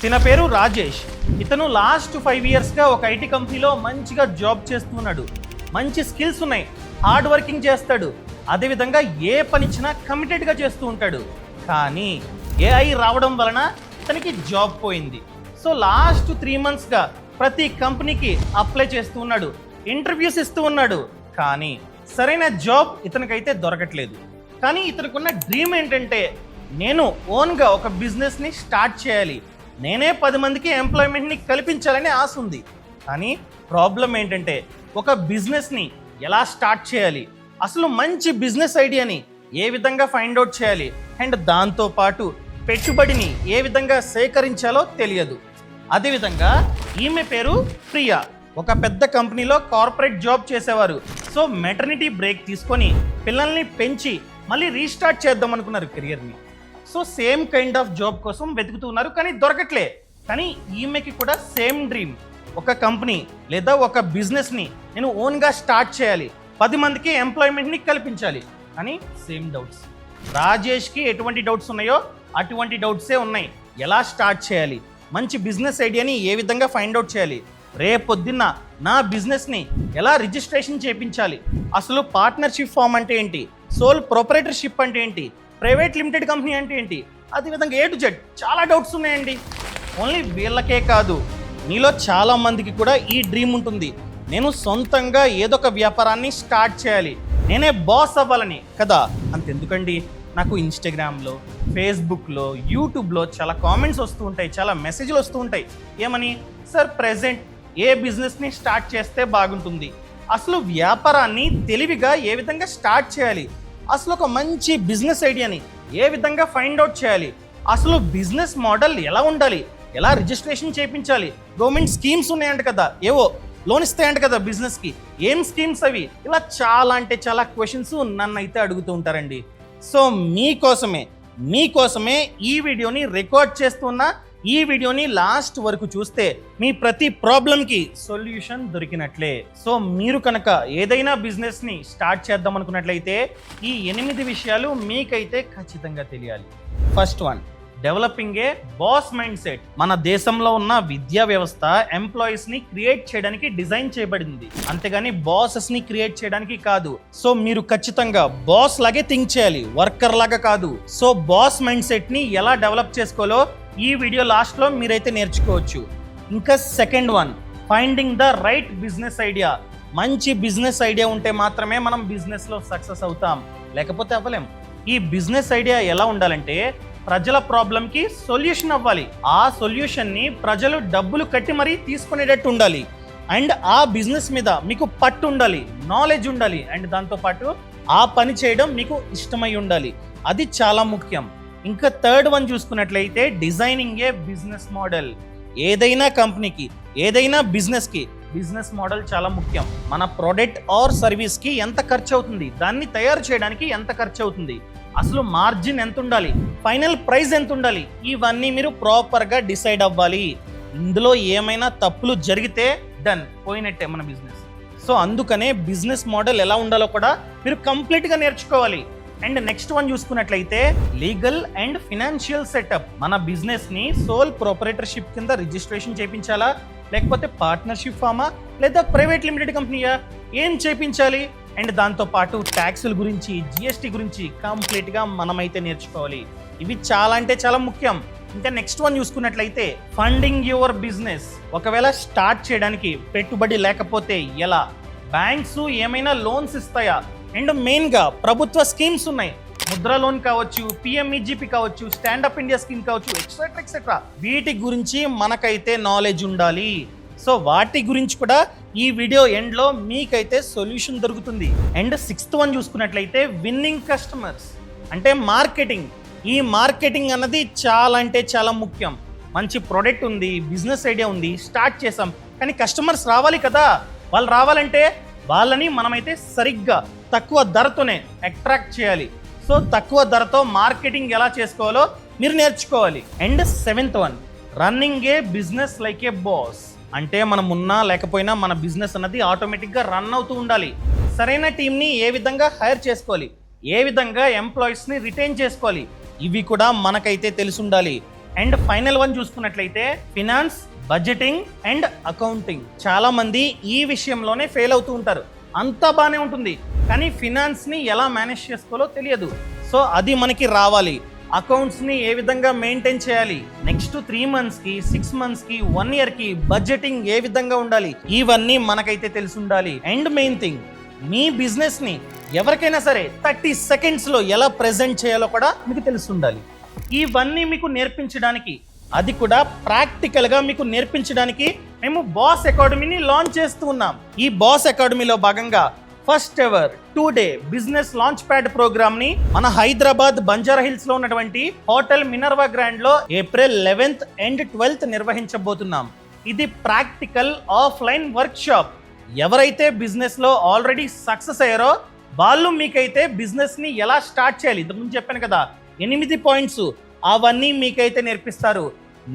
తిన పేరు రాజేష్. ఇతను లాస్ట్ 5 ఇయర్స్గా ఒక ఐటీ కంపెనీలో మంచిగా జాబ్ చేస్తున్నాడు. మంచి స్కిల్స్ ఉన్నాయి, హార్డ్ వర్కింగ్ చేస్తాడు, అదేవిధంగా ఏ పని ఇచ్చినా కమిటెడ్గా చేస్తూ ఉంటాడు. కానీ ఏఐ రావడం వలన ఇతనికి జాబ్ పోయింది. సో లాస్ట్ 3 మంత్స్గా ప్రతి కంపెనీకి అప్లై చేస్తూ ఉన్నాడు, ఇంటర్వ్యూస్ ఇస్తూ ఉన్నాడు. కానీ సరైన జాబ్ ఇతనికైతే దొరకట్లేదు. కానీ ఇతనుకున్న డ్రీమ్ ఏంటంటే, నేను ఓన్గా ఒక బిజినెస్ని స్టార్ట్ చేయాలి, నేనే 10 మందికి ఎంప్లాయ్మెంట్ని కల్పించాలని ఆశ ఉంది. కానీ ప్రాబ్లం ఏంటంటే, ఒక బిజినెస్ని ఎలా స్టార్ట్ చేయాలి, అసలు మంచి బిజినెస్ ఐడియాని ఏ విధంగా ఫైండ్ అవుట్ చేయాలి, అండ్ దాంతోపాటు పెట్టుబడిని ఏ విధంగా సేకరించాలో తెలియదు. అదేవిధంగా ఈమె పేరు ప్రియా. ఒక పెద్ద కంపెనీలో కార్పొరేట్ జాబ్ చేసేవారు. సో మెటర్నిటీ బ్రేక్ తీసుకొని పిల్లల్ని పెంచి మళ్ళీ రీస్టార్ట్ చేద్దాం అనుకున్నారు కెరియర్ని. So same kind of job కోసం వెతుకుతున్నారు, కానీ దొరకట్లే. కానీ ఈమెకి కూడా సేమ్ డ్రీమ్, ఒక కంపెనీ లేదా ఒక బిజినెస్ని నేను ఓన్గా స్టార్ట్ చేయాలి, 10 మందికి ఎంప్లాయ్మెంట్ని కల్పించాలి. కానీ సేమ్ డౌట్స్. రాజేష్కి ఎటువంటి డౌట్స్ ఉన్నాయో అటువంటి డౌట్సే ఉన్నాయి. ఎలా స్టార్ట్ చేయాలి, మంచి బిజినెస్ ఐడియాని ఏ విధంగా ఫైండ్ అవుట్ చేయాలి, రేపొద్దున్న నా బిజినెస్ని ఎలా రిజిస్ట్రేషన్ చేయించాలి, అసలు పార్ట్నర్షిప్ ఫామ్ అంటే ఏంటి, సోల్ ప్రొపరేటర్షిప్ అంటే ఏంటి, ప్రైవేట్ లిమిటెడ్ కంపెనీ అంటే ఏంటి, అదేవిధంగా A to Z చాలా డౌట్స్ ఉన్నాయండి. ఓన్లీ వీళ్ళకే కాదు, మీలో చాలా మందికి కూడా ఈ డ్రీమ్ ఉంటుంది, నేను సొంతంగా ఏదో ఒక వ్యాపారాన్ని స్టార్ట్ చేయాలి, నేనే బాస్ అవ్వాలని కదా. అంతెందుకండి, నాకు ఇన్స్టాగ్రామ్లో, ఫేస్బుక్లో, యూట్యూబ్లో చాలా కామెంట్స్ వస్తూ ఉంటాయి, చాలా మెసేజ్లు వస్తూ ఉంటాయి. ఏమని, సార్ ప్రెజెంట్ ఏ బిజినెస్ని స్టార్ట్ చేస్తే బాగుంటుంది, అసలు వ్యాపారాన్ని తెలివిగా ఏ విధంగా స్టార్ట్ చేయాలి, అసలు ఒక మంచి బిజినెస్ ఐడియాని ఏ విధంగా ఫైండ్ అవుట్ చేయాలి, అసలు బిజినెస్ మోడల్ ఎలా ఉండాలి, ఎలా రిజిస్ట్రేషన్ చేయించాలి, గవర్నమెంట్ స్కీమ్స్ ఉన్నాయంట కదా, ఏవో లోన్ ఇస్తాయంట కదా బిజినెస్కి, ఏం స్కీమ్స్ అవి, ఇలా చాలా అంటే చాలా క్వశ్చన్స్ నన్ను అయితే అడుగుతూ ఉంటారండి. సో మీకోసమే ఈ వీడియోని రికార్డ్ చేస్తున్నా. ఈ వీడియోని లాస్ట్ వరకు చూస్తే మీ ప్రతి ప్రాబ్లంకి సొల్యూషన్ దొరికినట్లే. సో మీరు కనుక ఏదైనా బిజినెస్ని స్టార్ట్ చేద్దాం అనుకున్నట్లయితే ఈ 8 విషయాలు మీకైతే ఖచ్చితంగా తెలియాలి. ఫస్ట్ వన్, డెవలపింగ్ ఏ బాస్ మైండ్ సెట్. మన దేశంలో ఉన్న విద్యా వ్యవస్థ ఎంప్లాయీస్ని క్రియేట్ చేయడానికి డిజైన్ చేయబడింది, అంతేగాని బాసెస్ని క్రియేట్ చేయడానికి కాదు. సో మీరు ఖచ్చితంగా బాస్ లాగే థింక్ చేయాలి, వర్కర్ లాగా కాదు. సో బాస్ మైండ్ సెట్ని ఎలా డెవలప్ చేసుకోవాలో ఈ వీడియో లాస్ట్లో మీరైతే నేర్చుకోవచ్చు. ఇంకా second one, finding the right business idea. మంచి బిజినెస్ ఐడియా ఉంటే మాత్రమే మనం బిజినెస్లో సక్సెస్ అవుతాం, లేకపోతే అవ్వలేం. ఈ బిజినెస్ ఐడియా ఎలా ఉండాలంటే, ప్రజల ప్రాబ్లంకి సొల్యూషన్ అవ్వాలి, ఆ సొల్యూషన్ని ప్రజలు డబ్బులు కట్టి మరీ తీసుకునేటట్టు ఉండాలి, అండ్ ఆ బిజినెస్ మీద మీకు పట్టు ఉండాలి, నాలెడ్జ్ ఉండాలి, అండ్ దాంతోపాటు ఆ పని చేయడం మీకు ఇష్టమై ఉండాలి. అది చాలా ముఖ్యం. ఇంకా థర్డ్ వన్ చూసుకున్నట్లయితే, డిజైనింగ్ ఏ బిజినెస్ మోడల్. ఏదైనా కంపెనీకి, ఏదైనా బిజినెస్కి బిజినెస్ మోడల్ చాలా ముఖ్యం. మన ప్రోడక్ట్ ఆర్ సర్వీస్కి ఎంత ఖర్చు అవుతుంది, దాన్ని తయారు చేయడానికి ఎంత ఖర్చు అవుతుంది, అసలు మార్జిన్ ఎంత ఉండాలి, ఫైనల్ ప్రైస్ ఎంత ఉండాలి, ఇవన్నీ మీరు ప్రాపర్గా డిసైడ్ అవ్వాలి. ఇందులో ఏమైనా తప్పులు జరిగితే డన్, పోయినట్టే మన బిజినెస్. సో అందుకనే బిజినెస్ మోడల్ ఎలా ఉండాలో కూడా మీరు కంప్లీట్గా నేర్చుకోవాలి. అండ్ నెక్స్ట్ వన్ చూసుకున్నట్లయితే, లీగల్ అండ్ ఫినాన్షియల్ సెటప్. మన బిజినెస్ని సోల్ ప్రొపరేటర్షిప్ కింద రిజిస్ట్రేషన్ చేయించాలా, లేకపోతే పార్ట్నర్షిప్ ఫామా, లేదా ప్రైవేట్ లిమిటెడ్ కంపెనీయా, ఏం చేయించాలి, అండ్ దాంతోపాటు ట్యాక్సుల గురించి, జిఎస్టీ గురించి కంప్లీట్గా మనమైతే నేర్చుకోవాలి. ఇవి చాలా అంటే చాలా ముఖ్యం. ఇంకా నెక్స్ట్ వన్ చూసుకున్నట్లయితే, ఫండింగ్ యువర్ బిజినెస్. ఒకవేళ స్టార్ట్ చేయడానికి పెట్టుబడి లేకపోతే ఎలా, బ్యాంక్స్ ఏమైనా లోన్స్ ఇస్తాయా, అండ్ మెయిన్గా ప్రభుత్వ స్కీమ్స్ ఉన్నాయి, ముద్రా లోన్ కావచ్చు, పిఎంఈజీపీ కావచ్చు, స్టాండప్ ఇండియా స్కీమ్ కావచ్చు, ఎక్సెట్రా ఎక్సెట్రా. వీటి గురించి మనకైతే నాలెడ్జ్ ఉండాలి. సో వాటి గురించి కూడా ఈ వీడియో ఎండ్లో మీకైతే సొల్యూషన్ దొరుకుతుంది. అండ్ సిక్స్త్ వన్ చూసుకున్నట్లయితే, విన్నింగ్ కస్టమర్స్, అంటే మార్కెటింగ్. ఈ మార్కెటింగ్ అన్నది చాలా అంటే చాలా ముఖ్యం. మంచి ప్రోడక్ట్ ఉంది, బిజినెస్ ఐడియా ఉంది, స్టార్ట్ చేసాం, కానీ కస్టమర్స్ రావాలి కదా. వాళ్ళు రావాలంటే వాళ్ళని మనమైతే సరిగ్గా తక్కువ ధరతోనే అట్రాక్ట్ చేయాలి. సో తక్కువ ధరతో మార్కెటింగ్ ఎలా చేసుకోవాలో మీరు నేర్చుకోవాలి. And seventh one, running A business like A boss. అంటే మనం ఉన్నా లేకపోయినా మన బిజినెస్ అన్నది ఆటోమేటిక్గా రన్ అవుతూ ఉండాలి. సరైన టీంని ఏ విధంగా హైర్ చేసుకోవాలి, ఏ విధంగా ఎంప్లాయీస్ని రిటైన్ చేసుకోవాలి, ఇవి కూడా మనకైతే తెలిసి ఉండాలి. అండ్ ఫైనల్ వన్ చూసుకున్నట్లయితే ఫినాన్స్, బడ్జెటింగ్ అండ్ అకౌంటింగ్. చాలా మంది ఈ విషయంలోనే ఫెయిల్ అవుతూ ఉంటారు. అంతా బాగానే ఉంటుంది, కానీ ఫినాన్స్ని ఎలా మేనేజ్ చేసుకోవాలో తెలియదు. సో అది మనకి రావాలి. అకౌంట్స్ని ఏ విధంగా మెయింటైన్ చేయాలి, నెక్స్ట్ 3 monthsకి 6 monthsకి 1 yearకి బడ్జెటింగ్ ఏ విధంగా ఉండాలి, ఇవన్నీ మనకైతే తెలిసి ఉండాలి. అండ్ మెయిన్ థింగ్, మీ బిజినెస్ని ఎవరికైనా సరే 30 secondsలో ఎలా ప్రెజెంట్ చేయాలో కూడా మీకు తెలిసి ఉండాలి. ఇవన్నీ మీకు నేర్పించడానికి, అది కూడా ప్రాక్టికల్గా మీకు నేర్పించడానికి మేము బాస్ అకాడమీని లాంచ్ చేస్తూ ఉన్నాం. ఈ బాస్ అకాడమీలో భాగంగా first ever 2-day business launch pad program ని మన హైదరాబాద్ బంజారా హిల్స్ లో ఉన్నటువంటి హోటల్ మినర్వా గ్రాండ్ లో April 11th and 12th నిర్వహించబోతున్నాం. ఇది ప్రాక్టికల్ ఆఫ్లైన్ వర్క్ షాప్. ఎవరైతే బిజినెస్ లో ఆల్రెడీ సక్సెస్ అయ్యారో వాళ్ళు మీకైతే బిజినెస్ ని ఎలా స్టార్ట్ చేయాలి, ఇంతకుముందు చెప్పాను కదా 8 points, అవన్నీ మీకైతే నేర్పిస్తారు.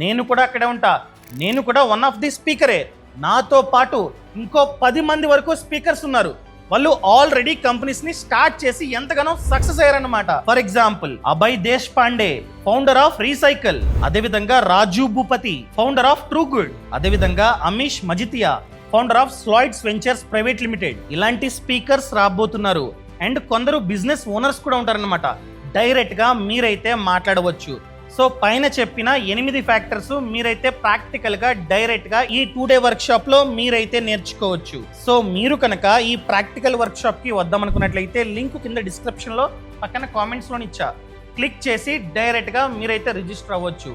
నేను కూడా అక్కడే ఉంటా. నేను కూడా వన్ ఆఫ్ ది స్పీకరే. నాతో పాటు ఇంకో 10 మంది వరకు స్పీకర్స్ ఉన్నారు. వాళ్ళు ఆల్రెడీ కంపెనీస్ ని స్టార్ట్ చేసి ఎంతగానో సక్సెస్ అయ్యారన్నమాట. For example Abhay Desh Pande, founder of recycle. అదేవిధంగా Raju Bhupathi, founder of true good. అదేవిధంగా Amish Majithia, founder of slides ventures private limited. ఇలాంటి స్పీకర్స్ రాబోతున్నారు. అండ్ కొందరు బిజినెస్ ఓనర్స్ కూడా ఉంటారన్నమాట. డైరెక్ట్ గా మీరైతే మాట్లాడవచ్చు. సో పైన చెప్పిన 8 ఫ్యాక్టర్స్ మీరైతే ప్రాక్టికల్ గా డైరెక్ట్ గా ఈ 2-day వర్క్ షాప్ లో మీరైతే నేర్చుకోవచ్చు. సో మీరు కనుక ఈ ప్రాక్టికల్ వర్క్ షాప్ కి వద్దామనుకున్నట్లయితే లింక్ కింద డిస్క్రిప్షన్ లో పక్కన కామెంట్స్ లో ఇచ్చా, క్లిక్ చేసి డైరెక్ట్ గా మీరైతే రిజిస్టర్ అవ్వచ్చు.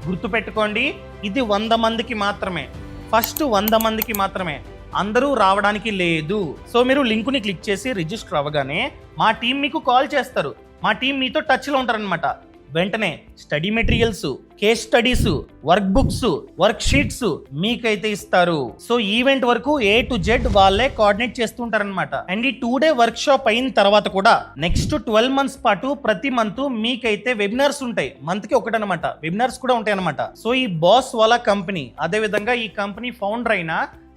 గుర్తుపెట్టుకోండి, ఇది 100 మందికి మాత్రమే. ఫస్ట్ 100 మందికి మాత్రమే, అందరూ రావడానికి లేదు. సో మీరు లింకుని క్లిక్ చేసి రిజిస్టర్ అవ్వగానే మా టీం మీకు కాల్ చేస్తారు. మా టీం మీతో టచ్ లో ఉంటారనమాట. వెంటనే study materials, case studies, work books, work sheets మీకైతే ఇస్తారు. సో ఈవెంట్ వరకు A to Z వాళ్ళే కోఆర్డినేట్ చేస్తుంటారనమాట. అండ్ ఈ 2-day వర్క్ షాప్ అయిన తర్వాత కూడా నెక్స్ట్ 12 months పాటు ప్రతి మంత్ మీకైతే వెబినార్స్ ఉంటాయి. మంత్ కి ఒకటనమాట వెబినార్స్ కూడా ఉంటాయి అనమాట. సో ఈ బాస్ వాళ్ళ కంపెనీ, అదే విధంగా ఈ కంపెనీ ఫౌండర్ అయిన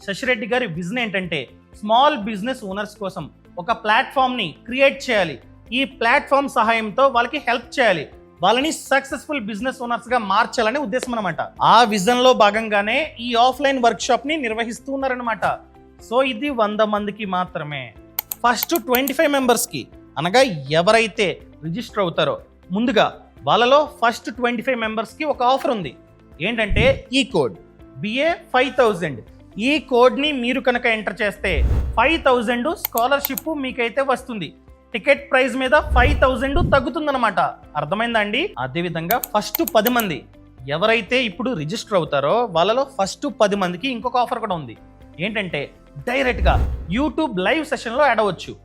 శశిరెడ్డి గారి విజన్ ఏంటంటే స్మాల్ బిజినెస్ ఓనర్స్ కోసం ఒక ప్లాట్ఫామ్ ని క్రియేట్ చేయాలి. ఈ ప్లాట్ఫామ్ సహాయంతో వాళ్ళకి హెల్ప్ చేయాలి, వాళ్ళని సక్సెస్ఫుల్ బిజినెస్ ఓనర్స్ గా మార్చాలనే ఉద్దేశం అనమాట. ఆ విజన్ లో భాగంగానే ఈ ఆఫ్లైన్ వర్క్ షాప్ ని నిర్వహిస్తూ ఉన్నారనమాట. సో ఇది 100 మందికి మాత్రమే. ఫస్ట్ 25 members కి, అనగా ఎవరైతే రిజిస్టర్ అవుతారో ముందుగా వాళ్ళలో ఫస్ట్ 25 members కి ఒక ఆఫర్ ఉంది. ఏంటంటే ఈ కోడ్ BA 5000. ఈ కోడ్ ని మీరు కనుక ఎంటర్ చేస్తే 5000 స్కాలర్షిప్ మీకైతే వస్తుంది. టికెట్ ప్రైస్ మీద 5000 తగ్గుతుందన్నమాట. అర్థమైందా అండి? అదేవిధంగా ఫస్ట్ 10 మంది ఎవరైతే ఇప్పుడు రిజిస్టర్ అవుతారో వాళ్ళలో ఫస్ట్ 10 మందికి ఇంకొక ఆఫర్ కూడా ఉంది. ఏంటంటే డైరెక్ట్గా యూట్యూబ్ లైవ్ సెషన్లో యాడ్ అవ్వచ్చు.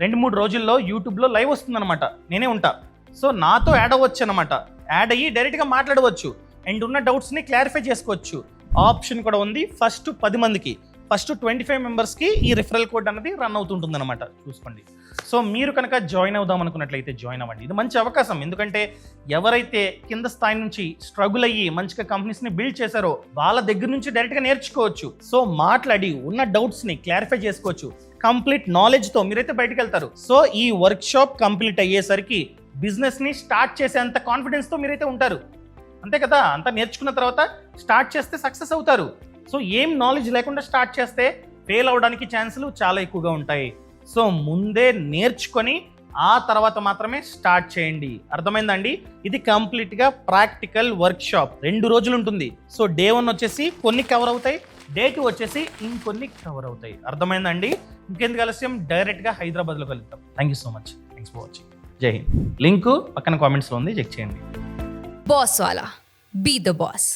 2-3 రోజుల్లో యూట్యూబ్లో లైవ్ వస్తుందన్నమాట. నేనే ఉంటా. సో నాతో యాడ్ అవ్వచ్చు అనమాట. యాడ్ అయ్యి డైరెక్ట్గా మాట్లాడవచ్చు అండ్ ఉన్న డౌట్స్ని క్లారిఫై చేసుకోవచ్చు. ఆప్షన్ కూడా ఉంది. ఫస్ట్ 10 మందికి, ఫస్ట్ 25 members-కి ఈ రిఫరల్ కోడ్ అనేది రన్ అవుతుంటుంది అనమాట. చూసుకోండి. సో మీరు కనుక జాయిన్ అవుదాం అనుకున్నట్లయితే జాయిన్ అవ్వండి. ఇది మంచి అవకాశం. ఎందుకంటే ఎవరైతే కింద స్థాయి నుంచి స్ట్రగుల్ అయ్యి మంచిగా కంపెనీస్ని బిల్డ్ చేశారో వాళ్ళ దగ్గర నుంచి డైరెక్ట్గా నేర్చుకోవచ్చు. సో మాట్లాడి ఉన్న డౌట్స్ని క్లారిఫై చేసుకోవచ్చు. కంప్లీట్ నాలెడ్జ్తో మీరైతే బయటకు వెళ్తారు. సో ఈ వర్క్ షాప్ కంప్లీట్ అయ్యేసరికి బిజినెస్ని స్టార్ట్ చేసేంత కాన్ఫిడెన్స్తో మీరైతే ఉంటారు. అంతే కదా, అంతా నేర్చుకున్న తర్వాత స్టార్ట్ చేస్తే సక్సెస్ అవుతారు. సో ఏం నాలెడ్జ్ లేకుండా స్టార్ట్ చేస్తే ఫెయిల్ అవడానికి ఛాన్సులు చాలా ఎక్కువగా ఉంటాయి. సో ముందే నేర్చుకొని ఆ తర్వాత మాత్రమే స్టార్ట్ చేయండి. అర్థమైందండి? ఇది కంప్లీట్గా ప్రాక్టికల్ వర్క్ షాప్. 2 రోజులు ఉంటుంది. సో Day 1 వచ్చేసి కొన్ని కవర్ అవుతాయి, Day 2 వచ్చేసి ఇంకొన్ని కవర్ అవుతాయి. అర్థమైందండి? ఇంకెందుకు ఆలస్యం, డైరెక్ట్గా హైదరాబాద్లో కలుద్దాం. Thank you so much. Thanks for watching. జై హింద్. లింక్ పక్కన కామెంట్స్లో ఉంది, చెక్ చేయండి. బాస్ వాలా, బీ ద బాస్.